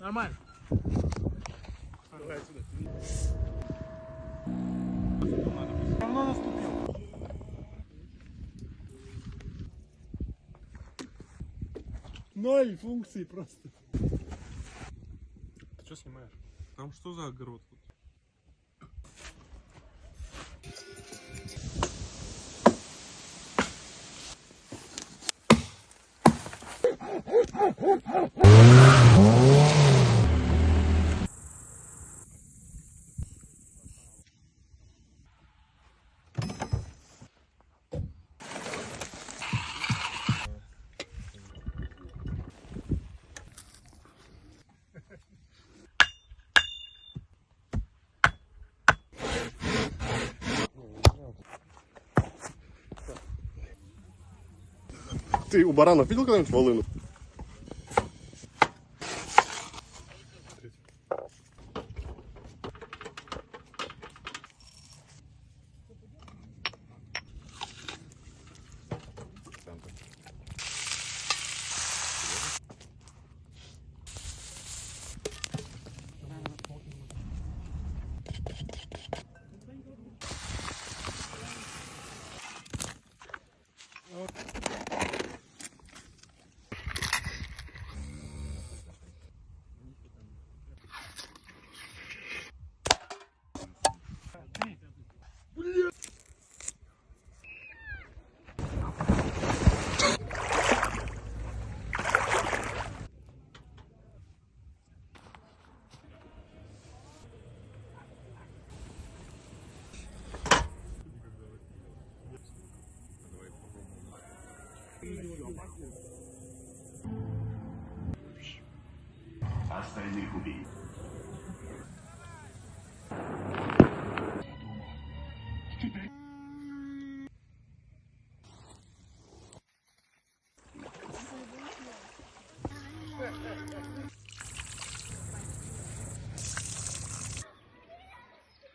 Нормально. Давай отсюда. Равно наступил. Ноль функций просто. Ты что снимаешь? Там что за огород тут? Ты у баранов видел когда-нибудь волыну? Остальных убей.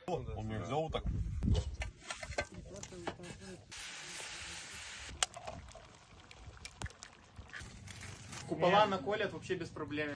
Он меня взял вот так. Купола наколят вообще без проблем.